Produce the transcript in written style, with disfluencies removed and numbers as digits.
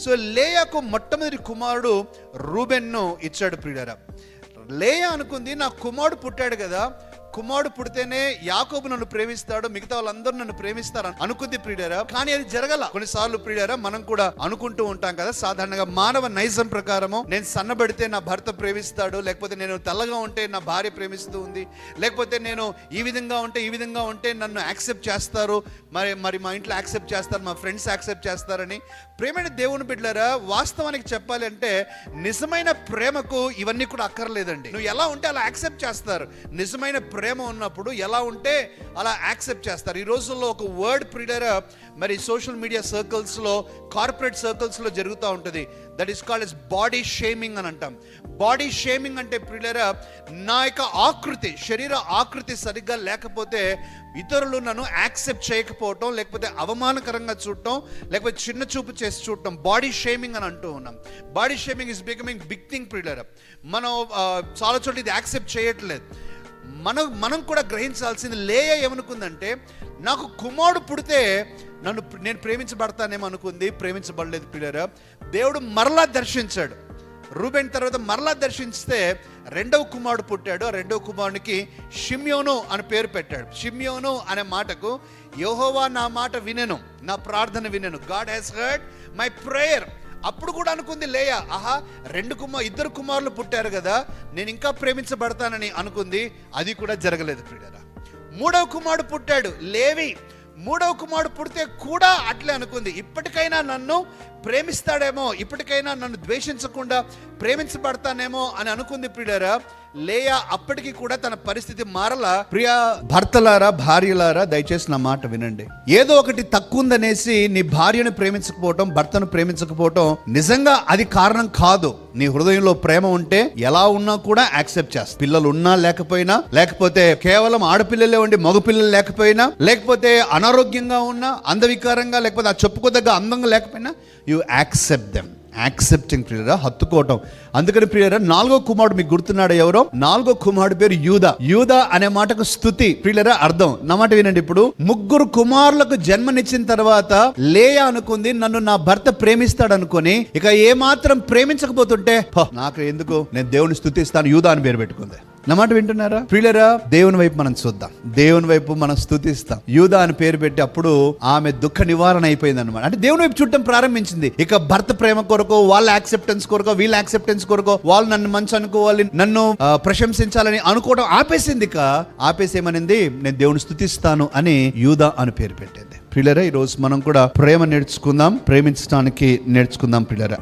So లేయాకు మొట్టమొదటి కుమారుడు రూబెన్ను ఇచ్చాడు ప్రియులారా. లేయా అనుకుంది నా కుమారుడు పుట్టాడు కదా, కుమారుడు పుడితేనే యాకోబు నన్ను ప్రేమిస్తాడు, మిగతా వాళ్ళందరూ నన్ను ప్రేమిస్తారు అనుకుంది ప్రియులారా. కానీ అది జరగల. కొన్నిసార్లు ప్రియులారా మనం కూడా అనుకుంటూ ఉంటాం కదా, సాధారణంగా మానవ నైజం ప్రకారము నేను సన్నబడితే నా భర్త ప్రేమిస్తాడు, లేకపోతే నేను తెల్లగా ఉంటే నా భార్య ప్రేమిస్తూ ఉంది, లేకపోతే నేను ఈ విధంగా ఉంటే నన్ను యాక్సెప్ట్ చేస్తారు, మరి మా ఇంట్లో యాక్సెప్ట్ చేస్తారు, మా ఫ్రెండ్స్ యాక్సెప్ట్ చేస్తారని. ప్రేమైన దేవుని బిడ్డలారా, వాస్తవానికి చెప్పాలి అంటే నిజమైన ప్రేమకు ఇవన్నీ కూడా అక్కర్లేదండి. నువ్వు ఎలా ఉంటే అలా యాక్సెప్ట్ చేస్తారు. నిజమైన ప్రేమ ఉన్నప్పుడు ఎలా ఉంటే అలా యాక్సెప్ట్ చేస్తారు. ఈ రోజుల్లో ఒక వర్డ్ ప్రియులారా మరి సోషల్ మీడియా సర్కిల్స్లో, కార్పొరేట్ సర్కిల్స్లో జరుగుతూ ఉంటుంది. That is called as body shaming అని అంటాం. బాడీ షేమింగ్ అంటే ప్రియులారా, నా యొక్క ఆకృతి, శరీర ఆకృతి సరిగ్గా లేకపోతే ఇతరులు నన్ను యాక్సెప్ట్ చేయకపోవటం, లేకపోతే అవమానకరంగా చూడటం, లేకపోతే చిన్న చూపు చేసి చూడటం, బాడీ షేమింగ్ అని అంటూ ఉన్నాం. Body shaming is becoming big thing ప్రియులారా. మనం చాలా చోట్ల ఇది యాక్సెప్ట్ చేయట్లేదు. మనం కూడా గ్రహించాల్సింది, లేయా ఏమనుకుందంటే నాకు కుమారుడు పుడితే నేను ప్రేమించబడతానేమో అనుకుంది. ప్రేమించబడలేదు ప్రియులారా. దేవుడు మరలా దర్శించాడు. రూబెన్ తర్వాత మరలా దర్శించితే రెండవ కుమారుడు పుట్టాడు. ఆ రెండవ కుమారునికి షిమ్యోను అని పేరు పెట్టాడు. షిమ్యోను అనే మాటకు యెహోవా నా మాట వినెను, నా ప్రార్థన వినెను, God has heard my prayer. అప్పుడు కూడా అనుకుంది లేయా, ఆహా ఇద్దరు కుమారులు పుట్టారు కదా, నేను ఇంకా ప్రేమించబడతానని అనుకుంది. అది కూడా జరగలేదు ప్రియులారా. మూడవ కుమారుడు పుట్టాడు, లేవి. మూడవ కుమారుడు పుడితే కూడా అట్లే అనుకుంది, ఇప్పటికైనా నన్ను ప్రేమిస్తాడేమో, ఇప్పటికైనా నన్ను ద్వేషించకుండా ప్రేమించబడతానేమో అని అనుకుంది ప్రియులారా. లేయా అప్పటికి కూడా తన పరిస్థితి మారలా. ప్రియ భర్తలారా, భార్యలారా, దయచేసి నా మాట వినండి. ఏదో ఒకటి తక్కువ ఉందనేసి నీ భార్యను ప్రేమించకపోవటం, భర్తను ప్రేమించకపోవటం నిజంగా అది కారణం కాదు. నీ హృదయంలో ప్రేమ ఉంటే ఎలా ఉన్నా కూడా యాక్సెప్ట్ చేస్తా. పిల్లలు ఉన్నా లేకపోయినా, లేకపోతే కేవలం ఆడపిల్లలే ఉండి మగపిల్లలు లేకపోయినా, లేకపోతే అనారోగ్యంగా ఉన్నా, అందవికారంగా, లేకపోతే ఆ చెప్పుకోదగ్గ అందంగా లేకపోయినా, యు యాక్సెప్ట్ దెమ్. యాక్సెప్టింగ్ ప్రియులరా, హత్తుకోవటం. అందుకని ప్రియులరా, నాలుగో కుమారుడు మీకు గుర్తున్నాడు ఎవరో? నాలుగో కుమారుడు పేరు యూదా. యూదా అనే మాటకు స్తుతి ప్రియులరా అర్థం. నా మాట వినండి. ఇప్పుడు ముగ్గురు కుమారులకు జన్మనిచ్చిన తర్వాత లేయా అనుకుంది నన్ను నా భర్త ప్రేమిస్తాడు అనుకుని, ఇక ఏ మాత్రం ప్రేమించకపోతుంటే నాకు ఎందుకు, నేను దేవుని స్తుతిస్తాను, యూదా అని పేరు పెట్టుకుంది. నా మాట వింటున్నారా ప్రియులరా? దేవుని వైపు మనం చూద్దాం, దేవుని వైపు మనం స్తుతిస్తాం. యూదా అని పేరు పెట్టి అప్పుడు ఆమె దుఃఖ నివారణ అయిపోయింది అనమాట. అంటే దేవుని వైపు చూడటం ప్రారంభించింది. ఇక భర్త ప్రేమ కొరకు, వాళ్ళ యాక్సెప్టెన్స్ కొరకు, వీళ్ళ యాక్సెప్టెన్స్ కొరకు, వాళ్ళు నన్ను మంచి అనుకోవాలి, నన్ను ప్రశంసించాలని అనుకోవడం ఆపేసింది. ఇక ఆపేసేమనింది, నేను దేవుని స్తుతిస్తాను అని యూదా అని పేరు పెట్టింది. ప్రియులరా, ఈరోజు మనం కూడా ప్రేమ నేర్చుకుందాం, ప్రేమించడానికి నేర్చుకుందాం ప్రియులరా.